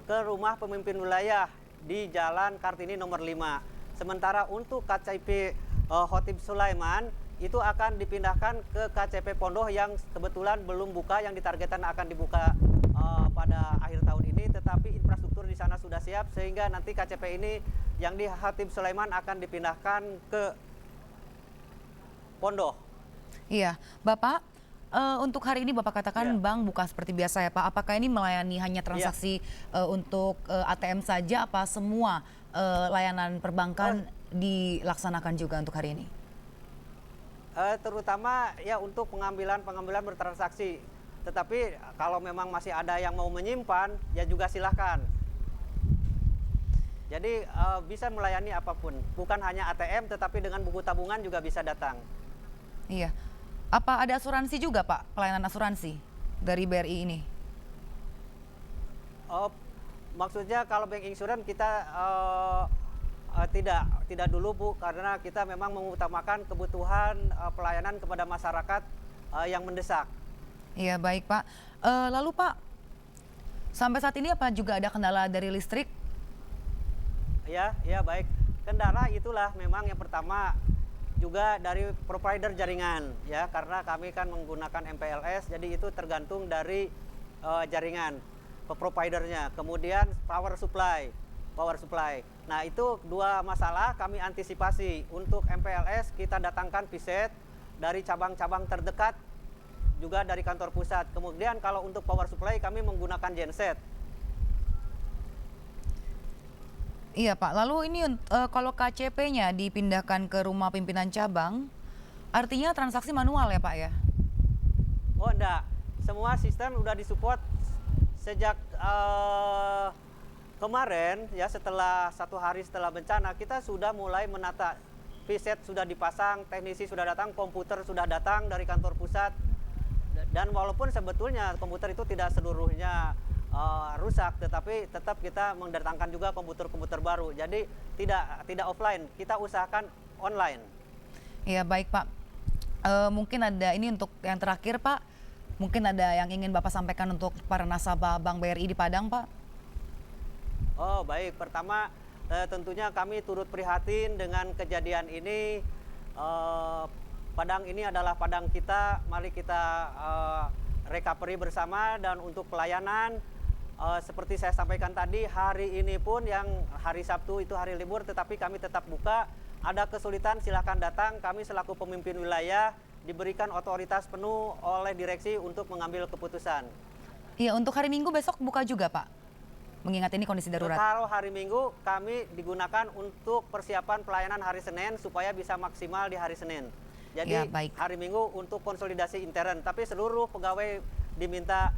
ke rumah pemimpin wilayah di Jalan Kartini nomor 5. Sementara untuk KCP Khotib Sulaiman itu akan dipindahkan ke KCP Pondoh yang kebetulan belum buka, yang ditargetkan akan dibuka pada akhir tahun ini, tetapi infrastruktur di sana sudah siap sehingga nanti KCP ini yang di Khotib Sulaiman akan dipindahkan ke Pondoh. Iya, Bapak, untuk hari ini Bapak katakan bank buka seperti biasa ya Pak. Apakah ini melayani hanya transaksi untuk ATM saja, apa semua layanan perbankan dilaksanakan juga untuk hari ini? Terutama ya untuk pengambilan bertransaksi. Tetapi kalau memang masih ada yang mau menyimpan, ya juga silahkan. Jadi bisa melayani apapun, bukan hanya ATM, tetapi dengan buku tabungan juga bisa datang. Iya. Apa ada asuransi juga Pak, pelayanan asuransi dari BRI ini? Maksudnya kalau bank insurance kita tidak dulu Bu, karena kita memang mengutamakan kebutuhan pelayanan kepada masyarakat yang mendesak. Iya baik Pak. Lalu Pak, sampai saat ini apa juga ada kendala dari listrik? Ya baik. Kendala itulah memang yang pertama juga dari provider jaringan ya, karena kami kan menggunakan MPLS, jadi itu tergantung dari jaringan providernya. Kemudian power supply. Nah itu dua masalah kami antisipasi. Untuk MPLS kita datangkan PSET dari cabang-cabang terdekat, juga dari kantor pusat. Kemudian kalau untuk power supply kami menggunakan genset. Iya Pak, lalu ini kalau KCP-nya dipindahkan ke rumah pimpinan cabang, artinya transaksi manual ya Pak ya? Oh enggak, semua sistem udah disupport sejak kemarin ya, setelah 1 hari setelah bencana kita sudah mulai menata. PSET sudah dipasang, teknisi sudah datang, komputer sudah datang dari kantor pusat. Dan walaupun sebetulnya komputer itu tidak seluruhnya rusak, tetapi tetap kita mendatangkan juga komputer-komputer baru. Jadi tidak offline, kita usahakan online. Iya baik Pak. Mungkin ada ini untuk yang terakhir Pak. Mungkin ada yang ingin Bapak sampaikan untuk para nasabah Bank BRI di Padang Pak? Oh baik, pertama tentunya kami turut prihatin dengan kejadian ini. Padang ini adalah Padang kita, mari kita recovery bersama. Dan untuk pelayanan seperti saya sampaikan tadi, hari ini pun yang hari Sabtu itu hari libur, tetapi kami tetap buka. Ada kesulitan silahkan datang, kami selaku pemimpin wilayah diberikan otoritas penuh oleh direksi untuk mengambil keputusan. Iya, untuk hari Minggu besok buka juga Pak, mengingat ini kondisi darurat. Kalau hari Minggu kami digunakan untuk persiapan pelayanan hari Senin supaya bisa maksimal di hari Senin. Jadi ya, baik. Hari Minggu untuk konsolidasi intern, tapi seluruh pegawai diminta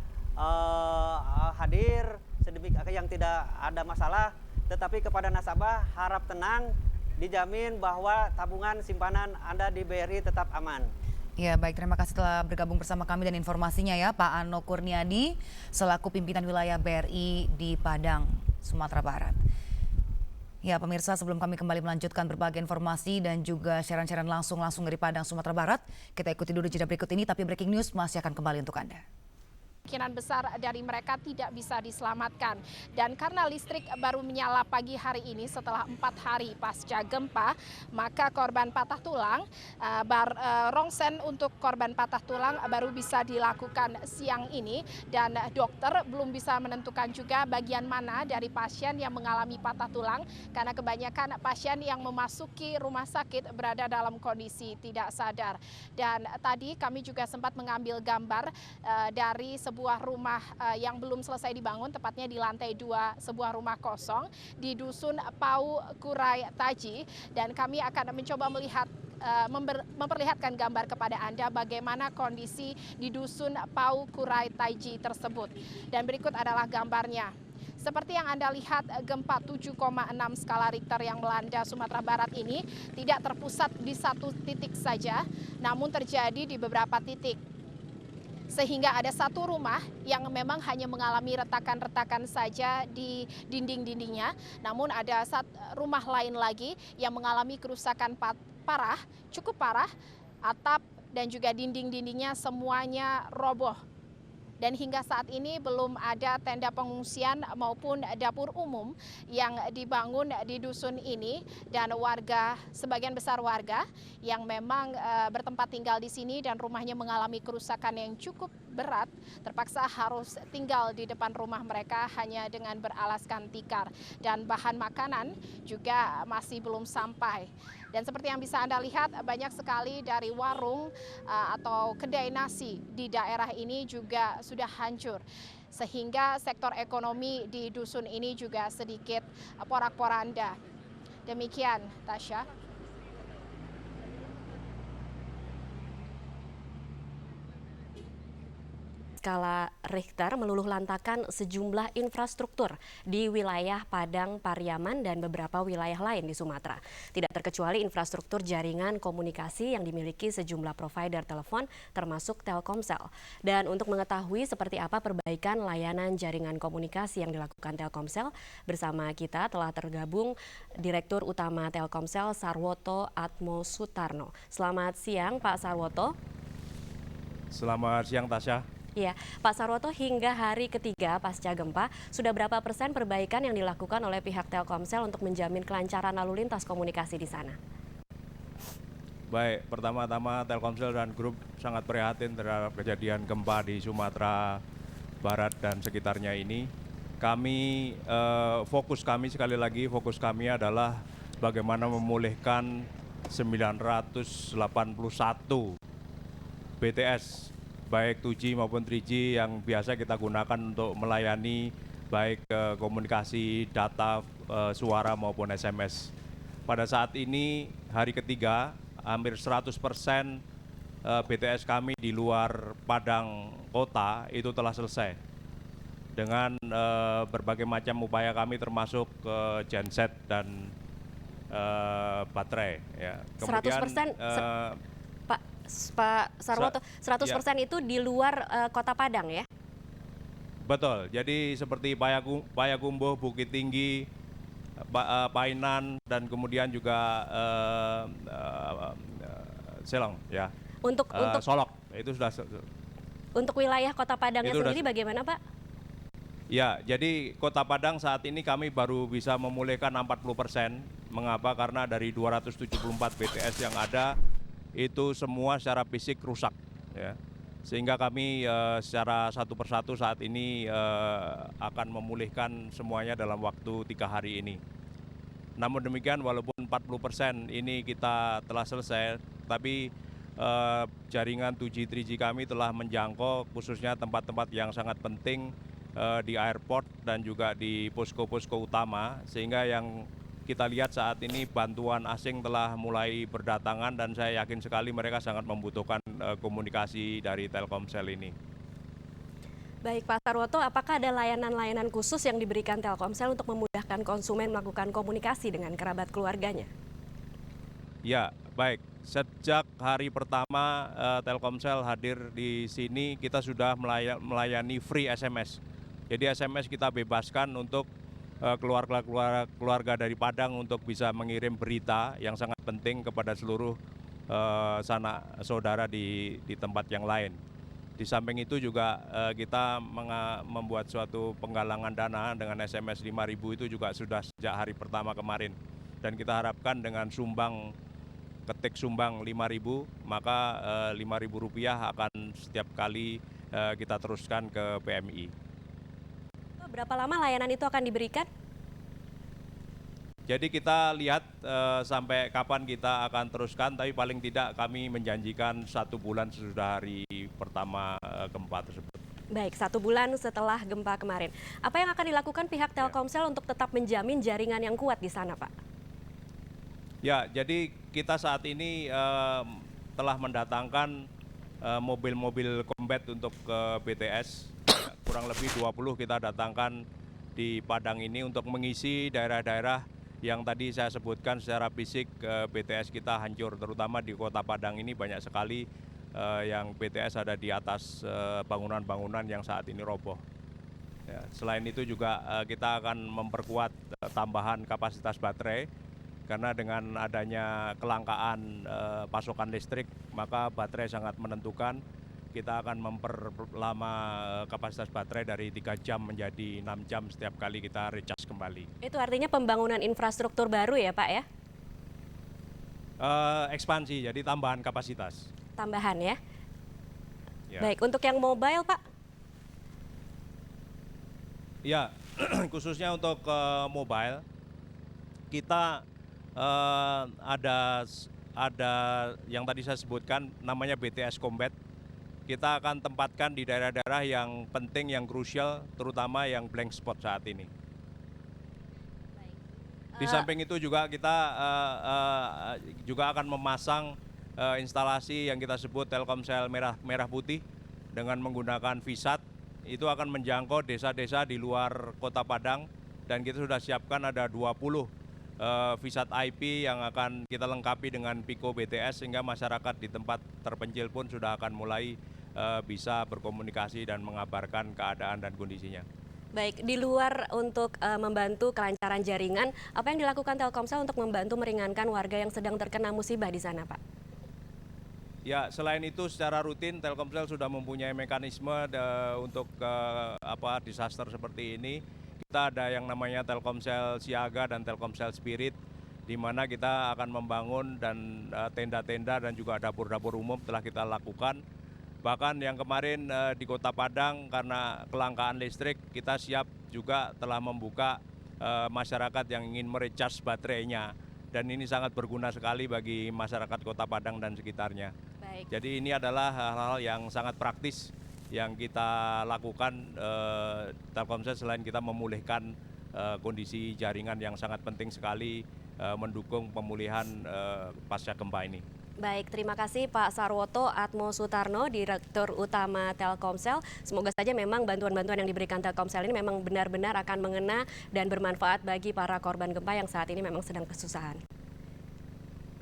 hadir sedemikian yang tidak ada masalah. Tetapi kepada nasabah harap tenang, dijamin bahwa tabungan simpanan Anda di BRI tetap aman. Ya baik, terima kasih telah bergabung bersama kami dan informasinya ya Pak Ano Kurniadi selaku pimpinan wilayah BRI di Padang, Sumatera Barat. Ya pemirsa, sebelum kami kembali melanjutkan berbagai informasi dan juga siaran-siaran langsung dari Padang, Sumatera Barat, kita ikuti dulu jeda berikut ini, tapi breaking news masih akan kembali untuk Anda. Kemungkinan besar dari mereka tidak bisa diselamatkan. Dan karena listrik baru menyala pagi hari ini setelah 4 hari pasca gempa, maka korban patah tulang, rongsen untuk korban patah tulang baru bisa dilakukan siang ini. Dan dokter belum bisa menentukan juga bagian mana dari pasien yang mengalami patah tulang, karena kebanyakan pasien yang memasuki rumah sakit berada dalam kondisi tidak sadar. Dan tadi kami juga sempat mengambil gambar dari sebuah rumah yang belum selesai dibangun, tepatnya di lantai 2 sebuah rumah kosong di Dusun Pau Kurai Taji, dan kami akan mencoba melihat memperlihatkan gambar kepada Anda bagaimana kondisi di dusun Pau Kurai Taiji tersebut. Dan berikut adalah gambarnya. Seperti yang Anda lihat, gempa 7,6 skala Richter yang melanda Sumatera Barat ini tidak terpusat di satu titik saja, namun terjadi di beberapa titik. Sehingga ada satu rumah yang memang hanya mengalami retakan-retakan saja di dinding-dindingnya, namun ada rumah lain lagi yang mengalami kerusakan parah, cukup parah, atap dan juga dinding-dindingnya semuanya roboh. Dan hingga saat ini belum ada tenda pengungsian maupun dapur umum yang dibangun di dusun ini, dan sebagian besar warga yang memang bertempat tinggal di sini dan rumahnya mengalami kerusakan yang cukup berat terpaksa harus tinggal di depan rumah mereka hanya dengan beralaskan tikar, dan bahan makanan juga masih belum sampai. Dan seperti yang bisa Anda lihat, banyak sekali dari warung atau kedai nasi di daerah ini juga sudah hancur. Sehingga sektor ekonomi di dusun ini juga sedikit porak-poranda. Demikian, Tasya. Skala Richter meluluh lantakan sejumlah infrastruktur di wilayah Padang, Pariaman, dan beberapa wilayah lain di Sumatera. Tidak terkecuali infrastruktur jaringan komunikasi yang dimiliki sejumlah provider telepon termasuk Telkomsel. Dan untuk mengetahui seperti apa perbaikan layanan jaringan komunikasi yang dilakukan Telkomsel, bersama kita telah tergabung Direktur Utama Telkomsel Sarwoto Atmosutarno. Selamat siang Pak Sarwoto. Selamat siang Tasya. Iya, Pak Sarwoto, hingga hari ketiga pasca gempa, sudah berapa persen perbaikan yang dilakukan oleh pihak Telkomsel untuk menjamin kelancaran lalu lintas komunikasi di sana? Baik, pertama-tama Telkomsel dan grup sangat prihatin terhadap kejadian gempa di Sumatera Barat dan sekitarnya ini. Fokus kami adalah bagaimana memulihkan 981 BTS baik 2G maupun 3G yang biasa kita gunakan untuk melayani baik komunikasi, data, suara maupun SMS. Pada saat ini hari ketiga hampir 100% BTS kami di luar Padang kota itu telah selesai dengan berbagai macam upaya kami termasuk genset dan baterai. Ya. Kemudian, 100% Pak Sarwoto, 100% itu di luar Kota Padang ya? Betul, jadi seperti Payakumbuh, Bukit Tinggi, Painan, dan kemudian juga Selong ya. Untuk Solok, itu sudah. Untuk wilayah Kota Padangnya sendiri bagaimana Pak? Ya, jadi Kota Padang saat ini kami baru bisa memulihkan 40%. Mengapa? Karena dari 274 BTS yang ada, itu semua secara fisik rusak, ya. Sehingga kami secara satu persatu saat ini akan memulihkan semuanya dalam waktu 3 hari ini. Namun demikian, walaupun 40% ini kita telah selesai, tapi jaringan 2G, 3G kami telah menjangkau khususnya tempat-tempat yang sangat penting di airport dan juga di posko-posko utama, sehingga yang kita lihat saat ini bantuan asing telah mulai berdatangan dan saya yakin sekali mereka sangat membutuhkan komunikasi dari Telkomsel ini. Baik Pak Sarwoto, apakah ada layanan-layanan khusus yang diberikan Telkomsel untuk memudahkan konsumen melakukan komunikasi dengan kerabat keluarganya? Ya, baik. Sejak hari pertama Telkomsel hadir di sini, kita sudah melayani free SMS. Jadi SMS kita bebaskan untuk keluarga dari Padang untuk bisa mengirim berita yang sangat penting kepada seluruh sanak saudara di tempat yang lain. Di samping itu juga kita membuat suatu penggalangan dana dengan SMS 5.000 itu juga sudah sejak hari pertama kemarin. Dan kita harapkan dengan ketik sumbang 5.000, maka Rp5.000 akan setiap kali kita teruskan ke PMI. Berapa lama layanan itu akan diberikan? Jadi kita lihat sampai kapan kita akan teruskan, tapi paling tidak kami menjanjikan 1 bulan sesudah hari pertama gempa tersebut. Baik, 1 bulan setelah gempa kemarin. Apa yang akan dilakukan pihak Telkomsel untuk tetap menjamin jaringan yang kuat di sana, Pak? Ya, jadi kita saat ini telah mendatangkan mobil-mobil combat untuk BTS, kurang lebih 20 kita datangkan di Padang ini untuk mengisi daerah-daerah yang tadi saya sebutkan secara fisik BTS kita hancur, terutama di kota Padang ini banyak sekali yang BTS ada di atas bangunan-bangunan yang saat ini roboh. Ya, selain itu juga kita akan memperkuat tambahan kapasitas baterai, karena dengan adanya kelangkaan pasokan listrik, maka baterai sangat menentukan. Kita akan memperlama kapasitas baterai dari 3 jam menjadi 6 jam setiap kali kita recharge kembali. Itu artinya pembangunan infrastruktur baru ya Pak ya? Ekspansi, jadi tambahan kapasitas. Tambahan ya? Ya. Baik, untuk yang mobile Pak? Ya, khususnya untuk mobile, kita ada yang tadi saya sebutkan namanya BTS Combat. Kita akan tempatkan di daerah-daerah yang penting, yang krusial, terutama yang blank spot saat ini. Di samping itu juga kita juga akan memasang instalasi yang kita sebut Telkomsel merah putih dengan menggunakan VSAT. Itu akan menjangkau desa-desa di luar Kota Padang, dan kita sudah siapkan ada 20 VSAT IP yang akan kita lengkapi dengan Pico BTS, sehingga masyarakat di tempat terpencil pun sudah akan mulai bisa berkomunikasi dan mengabarkan keadaan dan kondisinya. Baik, di luar untuk membantu kelancaran jaringan, apa yang dilakukan Telkomsel untuk membantu meringankan warga yang sedang terkena musibah di sana, Pak? Ya, selain itu secara rutin Telkomsel sudah mempunyai mekanisme untuk disaster seperti ini. Kita ada yang namanya Telkomsel Siaga dan Telkomsel Spirit, di mana kita akan membangun dan tenda-tenda dan juga dapur-dapur umum telah kita lakukan. Bahkan yang kemarin di Kota Padang karena kelangkaan listrik, kita siap juga telah membuka masyarakat yang ingin merecharge baterainya. Dan ini sangat berguna sekali bagi masyarakat Kota Padang dan sekitarnya. Baik. Jadi ini adalah hal-hal yang sangat praktis yang kita lakukan Telkomsel, selain kita memulihkan kondisi jaringan yang sangat penting sekali mendukung pemulihan pasca gempa ini. Baik, terima kasih Pak Sarwoto Atmo Sutarno, Direktur Utama Telkomsel. Semoga saja memang bantuan-bantuan yang diberikan Telkomsel ini memang benar-benar akan mengena dan bermanfaat bagi para korban gempa yang saat ini memang sedang kesusahan.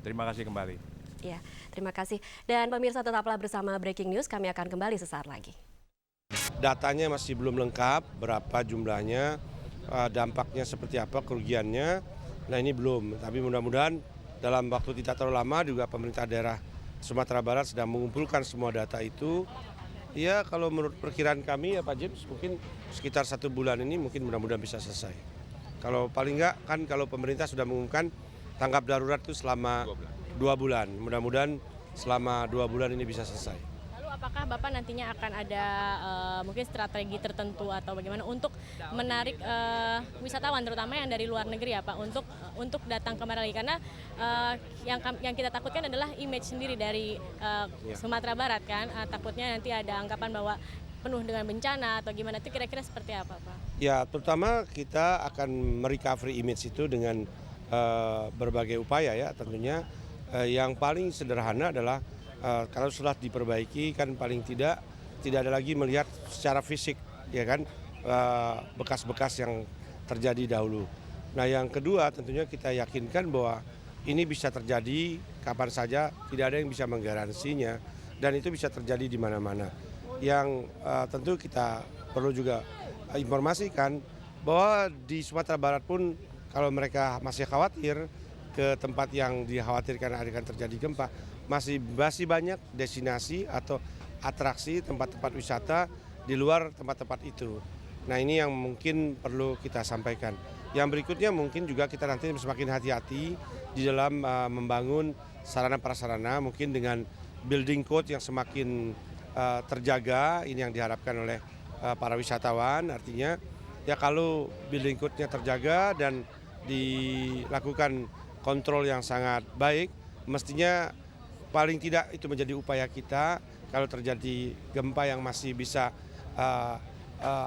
Terima kasih kembali. Ya, terima kasih. Dan pemirsa tetaplah bersama Breaking News, kami akan kembali sesaat lagi. Datanya masih belum lengkap, berapa jumlahnya, dampaknya seperti apa, kerugiannya. Nah ini belum, tapi mudah-mudahan dalam waktu tidak terlalu lama juga pemerintah daerah Sumatera Barat sedang mengumpulkan semua data itu. Ya kalau menurut perkiraan kami ya Pak James, mungkin sekitar 1 bulan ini mungkin mudah-mudahan bisa selesai. Kalau paling enggak kan kalau pemerintah sudah mengumumkan tanggap darurat itu selama 2 bulan. Mudah-mudahan selama 2 bulan ini bisa selesai. Apakah Bapak nantinya akan ada mungkin strategi tertentu atau bagaimana untuk menarik wisatawan terutama yang dari luar negeri ya Pak untuk datang kemari lagi, karena yang kita takutkan adalah image sendiri dari Sumatera Barat kan, takutnya nanti ada anggapan bahwa penuh dengan bencana atau gimana, itu kira-kira seperti apa Pak? Ya terutama kita akan merecovery image itu dengan berbagai upaya ya tentunya. Yang paling sederhana adalah kalau sudah diperbaiki kan paling tidak ada lagi melihat secara fisik ya kan bekas-bekas yang terjadi dahulu. Nah yang kedua tentunya kita yakinkan bahwa ini bisa terjadi kapan saja, tidak ada yang bisa menggaransinya dan itu bisa terjadi di mana-mana. Yang tentu kita perlu juga informasikan bahwa di Sumatera Barat pun kalau mereka masih khawatir ke tempat yang dikhawatirkan akan terjadi gempa, masih banyak destinasi atau atraksi tempat-tempat wisata di luar tempat-tempat itu. Nah ini yang mungkin perlu kita sampaikan. Yang berikutnya mungkin juga kita nanti semakin hati-hati di dalam membangun sarana-prasarana, mungkin dengan building code yang semakin terjaga, ini yang diharapkan oleh para wisatawan. Artinya ya kalau building code-nya terjaga dan dilakukan kontrol yang sangat baik, mestinya paling tidak itu menjadi upaya kita kalau terjadi gempa yang masih bisa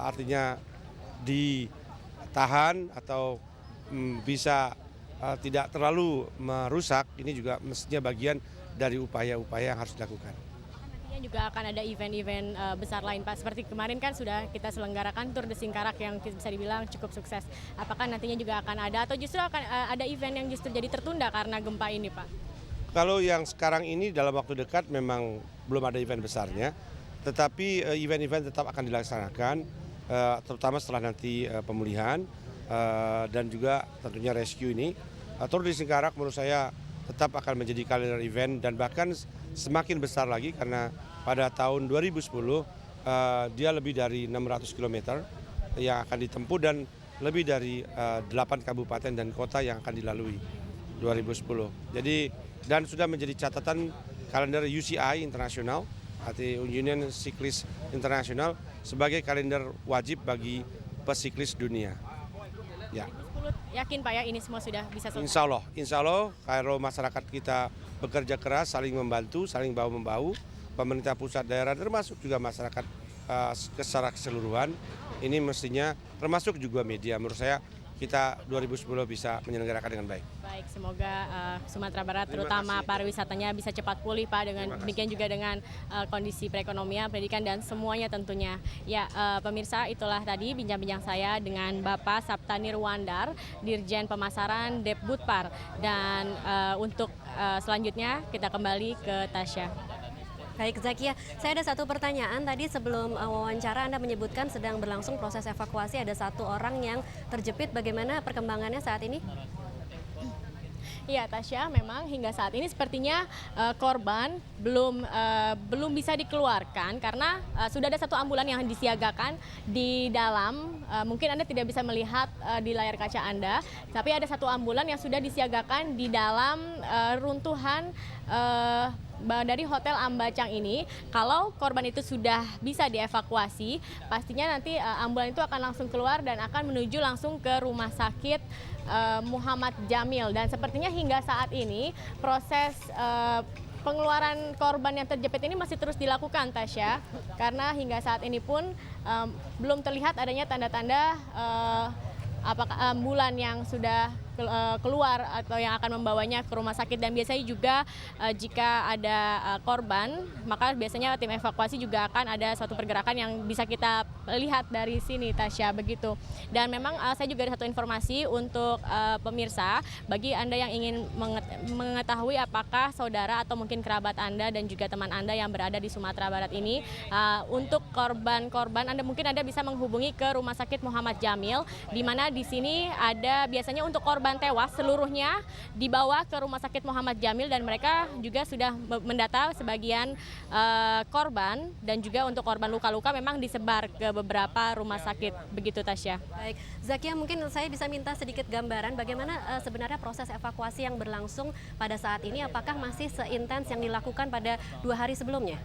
artinya ditahan atau bisa tidak terlalu merusak, ini juga mestinya bagian dari upaya-upaya yang harus dilakukan. Nantinya juga akan ada event-event besar lain Pak, seperti kemarin kan sudah kita selenggarakan Tour de Singkarak yang bisa dibilang cukup sukses. Apakah nantinya juga akan ada atau justru akan ada event yang justru jadi tertunda karena gempa ini Pak? Kalau yang sekarang ini dalam waktu dekat memang belum ada event besarnya, tetapi event-event tetap akan dilaksanakan, terutama setelah nanti pemulihan dan juga tentunya rescue ini. Tour de Singkarak menurut saya tetap akan menjadi kalender event dan bahkan semakin besar lagi karena pada tahun 2010 dia lebih dari 600 km yang akan ditempuh dan lebih dari 8 kabupaten dan kota yang akan dilalui 2010. Jadi dan sudah menjadi catatan kalender UCI internasional atau Union Cyclist International sebagai kalender wajib bagi pesiklis dunia. Ya. Yakin Pak ya ini semua sudah bisa selesai? Insya Allah kalau masyarakat kita bekerja keras, saling membantu, saling bahu-membahu, pemerintah pusat daerah termasuk juga masyarakat secara keseluruhan, ini mestinya termasuk juga media, menurut saya kita 2010 bisa menyelenggarakan dengan baik. Baik, semoga Sumatera Barat terutama pariwisatanya bisa cepat pulih Pak, dengan demikian juga dengan kondisi perekonomian, pendidikan dan semuanya tentunya. Ya, pemirsa, itulah tadi bincang-bincang saya dengan Bapak Sapta Nirwandar, Dirjen Pemasaran Depbudpar. Dan untuk selanjutnya kita kembali ke Tasya. Baik Zakia, saya ada satu pertanyaan. Tadi sebelum wawancara Anda menyebutkan sedang berlangsung proses evakuasi, ada satu orang yang terjepit. Bagaimana perkembangannya saat ini? Iya Tasya, memang hingga saat ini sepertinya korban belum bisa dikeluarkan karena sudah ada satu ambulan yang disiagakan di dalam. Mungkin Anda tidak bisa melihat di layar kaca Anda, tapi ada satu ambulan yang sudah disiagakan di dalam runtuhan dari Hotel Ambacang ini. Kalau korban itu sudah bisa dievakuasi, pastinya nanti ambulan itu akan langsung keluar dan akan menuju langsung ke Rumah Sakit Muhammad Jamil. Dan sepertinya hingga saat ini proses pengeluaran korban yang terjepit ini masih terus dilakukan Tasya, karena hingga saat ini pun belum terlihat adanya tanda-tanda apakah ambulan yang sudah keluar atau yang akan membawanya ke rumah sakit. Dan biasanya juga jika ada korban, maka biasanya tim evakuasi juga akan ada suatu pergerakan yang bisa kita lihat dari sini Tasya, begitu. Dan memang saya juga ada satu informasi untuk pemirsa, bagi Anda yang ingin mengetahui apakah saudara atau mungkin kerabat Anda dan juga teman Anda yang berada di Sumatera Barat ini, untuk korban-korban Anda bisa menghubungi ke Rumah Sakit Muhammad Jamil, di mana di sini ada biasanya untuk korban tewas seluruhnya dibawa ke Rumah Sakit Muhammad Jamil, dan mereka juga sudah mendata sebagian korban, dan juga untuk korban luka-luka memang disebar ke beberapa rumah sakit, begitu Tasya. Baik, Zakia, mungkin saya bisa minta sedikit gambaran bagaimana sebenarnya proses evakuasi yang berlangsung pada saat ini, apakah masih seintens yang dilakukan pada 2 hari sebelumnya?